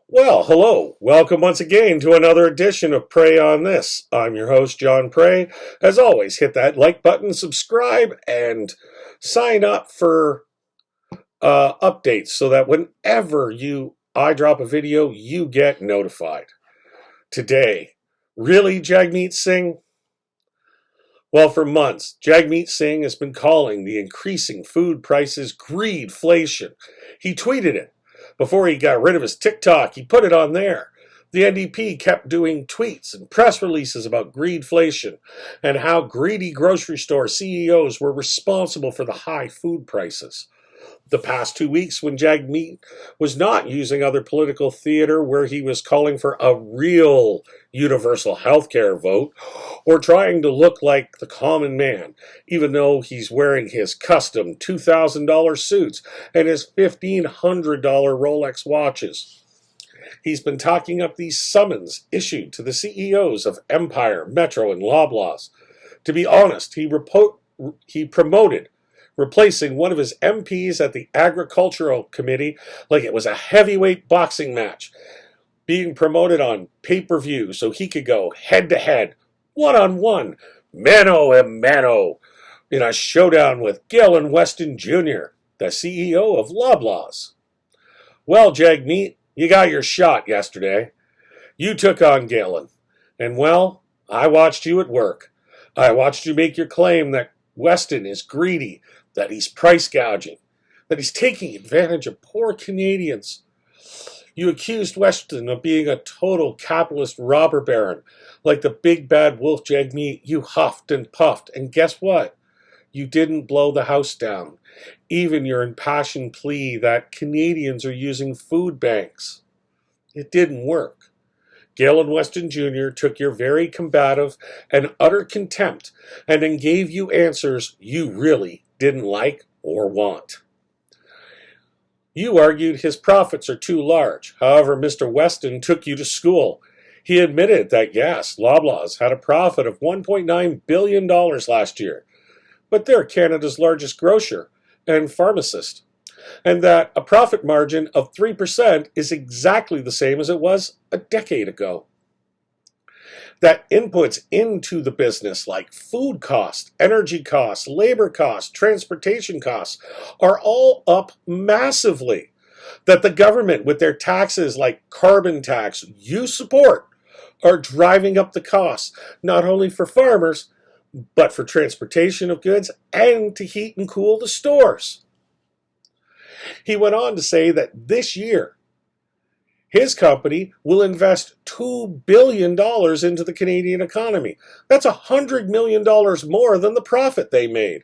Well, hello. Welcome once again to another edition of Pray on This. I'm your host, John Pray. As always, hit that like button, subscribe, and sign up for updates so that whenever I drop a video, you get notified. Today, really, Jagmeet Singh? Well, for months, Jagmeet Singh has been calling the increasing food prices greedflation. He tweeted it. Before he got rid of his TikTok, he put it on there. The NDP kept doing tweets and press releases about greedflation and how greedy grocery store CEOs were responsible for the high food prices. The past 2 weeks, when Jagmeet was not using other political theater where he was calling for a real universal health care vote or trying to look like the common man, even though he's wearing his custom $2,000 suits and his $1,500 Rolex watches. He's been talking up these summons issued to the CEOs of Empire, Metro, and Loblaws. To be honest, he promoted replacing one of his MPs at the Agricultural Committee like it was a heavyweight boxing match, being promoted on pay-per-view so he could go head-to-head, one-on-one, mano-a-mano, in a showdown with Galen Weston JR, the CEO of Loblaws. Well, Jagmeet, you got your shot yesterday. You took on Galen. And well, I watched you at work. I watched you make your claim that Weston is greedy, that he's price gouging, that he's taking advantage of poor Canadians. You accused Weston of being a total capitalist robber baron, like the big bad wolf Jagmeet. You huffed and puffed, and guess what? You didn't blow the house down. Even your impassioned plea that Canadians are using food banks. It didn't work. Galen Weston Jr. took your very combative and utter contempt and then gave you answers you really didn't like or want. You argued his profits are too large. However, Mr. Weston took you to school. He admitted that, yes, Loblaws had a profit of $1.9 billion last year, but they're Canada's largest grocer and pharmacist, and that a profit margin of 3% is exactly the same as it was a decade ago. That inputs into the business like food costs, energy costs, labor costs, transportation costs are all up massively. That the government with their taxes like carbon tax you support are driving up the costs, not only for farmers, but for transportation of goods and to heat and cool the stores. He went on to say that this year, his company will invest $2 billion into the Canadian economy. That's $100 million more than the profit they made.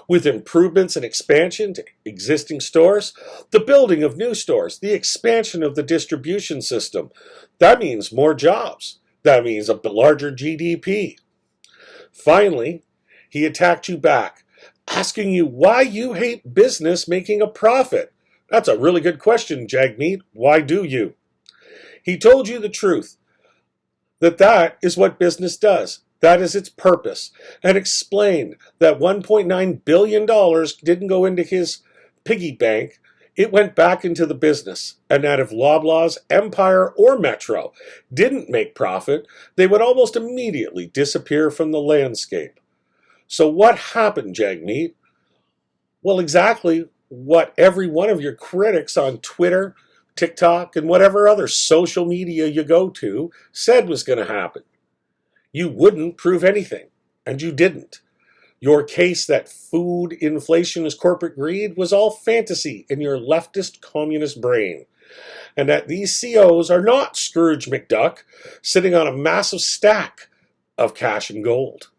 With improvements and expansion to existing stores, the building of new stores, the expansion of the distribution system. That means more jobs. That means a larger GDP. Finally, he attacked you back, asking you why you hate business making a profit. That's a really good question, Jagmeet. Why do you? He told you the truth, that is what business does. That is its purpose, and explained that $1.9 billion didn't go into his piggy bank. It went back into the business, and that if Loblaws, Empire, or Metro didn't make profit, they would almost immediately disappear from the landscape. So what happened, Jagmeet? Well, exactly what every one of your critics on Twitter, TikTok, and whatever other social media you go to said was going to happen. You wouldn't prove anything, and you didn't. Your case that food inflation is corporate greed was all fantasy in your leftist communist brain, and that these CEOs are not Scrooge McDuck sitting on a massive stack of cash and gold.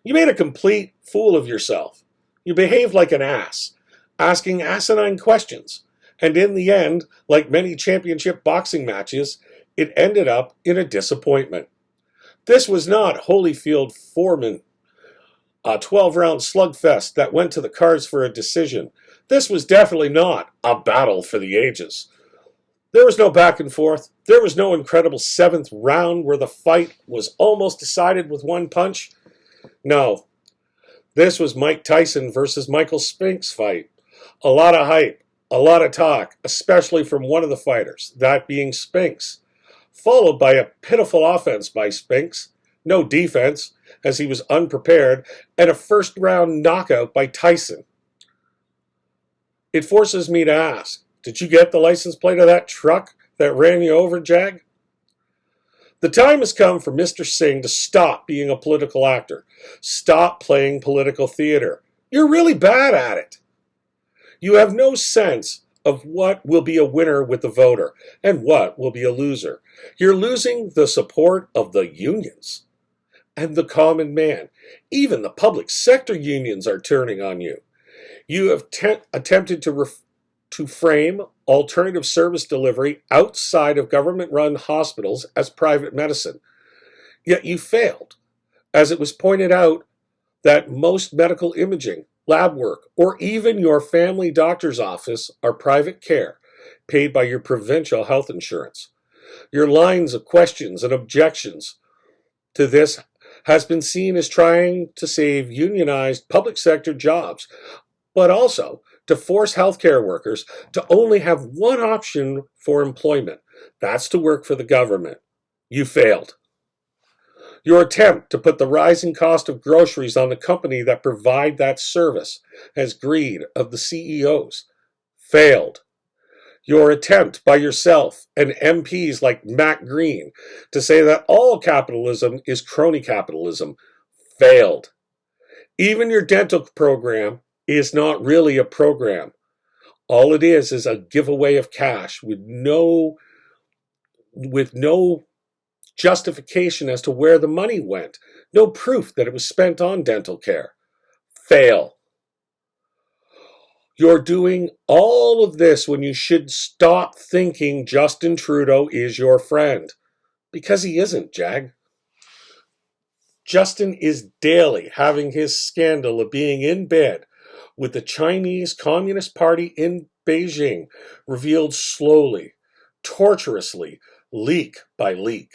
You made a complete fool of yourself. You behaved like an ass, asking asinine questions. And in the end, like many championship boxing matches, it ended up in a disappointment. This was not Hollyfield Foreman, a 12-round slugfest that went to the cards for a decision. This was definitely not a battle for the ages. There was no back and forth. There was no incredible 7th round where the fight was almost decided with one punch. No, this was Mike Tyson versus Michael Spinks fight. A lot of hype, A lot of talk, especially from one of the fighters, that being Spinks, followed by a pitiful offense by Spinks, no defense, as he was unprepared, and a first-round knockout by Tyson. It forces me to ask, did you get the license plate of that truck that ran you over, Jag? The time has come for Mr. Singh to stop being a political actor. Stop playing political theater. You're really bad at it. You have no sense of what will be a winner with the voter and what will be a loser. You're losing the support of the unions and the common man. Even the public sector unions are turning on you. You have attempted to frame alternative service delivery outside of government-run hospitals as private medicine. Yet you failed, as it was pointed out that most medical imaging, lab work, or even your family doctor's office are private care, paid by your provincial health insurance. Your lines of questions and objections to this has been seen as trying to save unionized public sector jobs, but also to force healthcare workers to only have one option for employment. That's to work for the government. You failed. Your attempt to put the rising cost of groceries on the company that provide that service as greed of the CEOs failed. Your attempt by yourself and MPs like Matt Green to say that all capitalism is crony capitalism failed. Even your dental program is not really a program. All it is a giveaway of cash with no justification as to where the money went, no proof that it was spent on dental care. Fail. You're doing all of this when you should stop thinking Justin Trudeau is your friend, because he isn't, Jag. Justin is daily having his scandal of being in bed with the Chinese Communist Party in Beijing revealed slowly, torturously, leak by leak.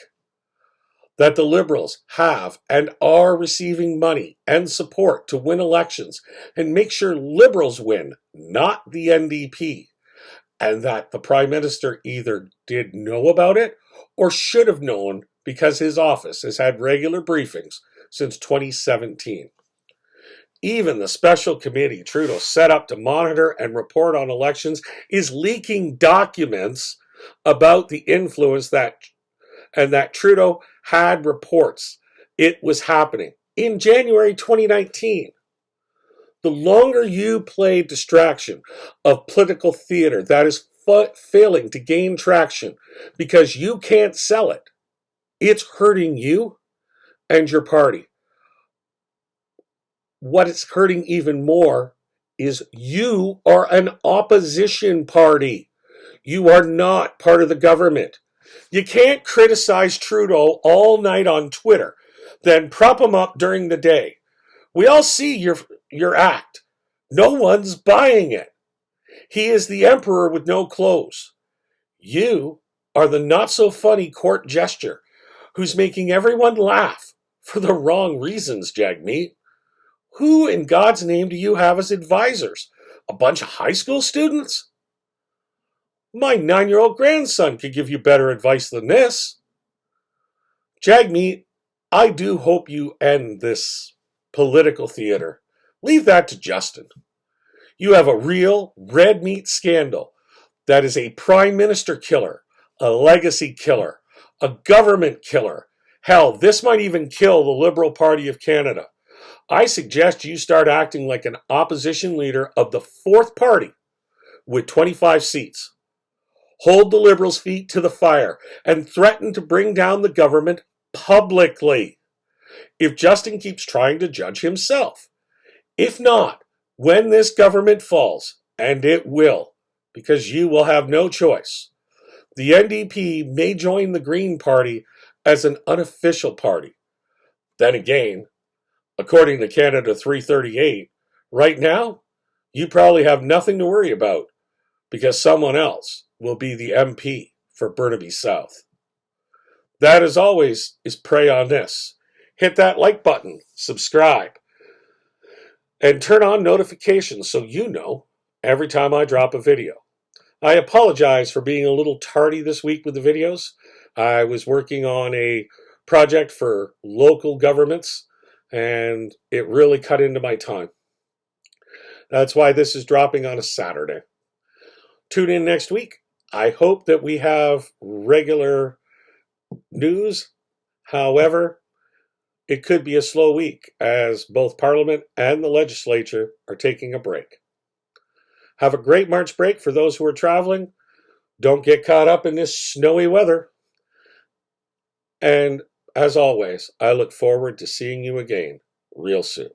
That the Liberals have and are receiving money and support to win elections and make sure Liberals win, not the NDP, and that the Prime Minister either did know about it or should have known because his office has had regular briefings since 2017. Even the special committee Trudeau set up to monitor and report on elections is leaking documents about the influence that Trudeau had reports it was happening in January 2019. The longer you play distraction of political theater that is failing to gain traction because you can't sell it, it's hurting you and your party. What it's hurting even more is you are an opposition party. You are not part of the government. You can't criticize Trudeau all night on Twitter, then prop him up during the day. We all see your act. No one's buying it. He is the emperor with no clothes. You are the not-so-funny court gesture who's making everyone laugh for the wrong reasons, Jagmeet. Who in God's name do you have as advisors? A bunch of high school students? My 9-year-old grandson could give you better advice than this. Jagmeet, I do hope you end this political theater. Leave that to Justin. You have a real red meat scandal that is a prime minister killer, a legacy killer, a government killer. Hell, this might even kill the Liberal Party of Canada. I suggest you start acting like an opposition leader of the fourth party with 25 seats. Hold the Liberals' feet to the fire and threaten to bring down the government publicly if Justin keeps trying to judge himself. If not, when this government falls, and it will, because you will have no choice, the NDP may join the Green Party as an unofficial party. Then again, according to Canada 338, right now, you probably have nothing to worry about because someone else will be the MP for Burnaby South. That, as always, is Pray on This. Hit that like button, subscribe, and turn on notifications so you know every time I drop a video. I apologize for being a little tardy this week with the videos. I was working on a project for local governments, and it really cut into my time. That's why this is dropping on a Saturday. Tune in next week. I hope that we have regular news. However, it could be a slow week as both Parliament and the legislature are taking a break. Have a great March break for those who are traveling. Don't get caught up in this snowy weather. And as always, I look forward to seeing you again real soon.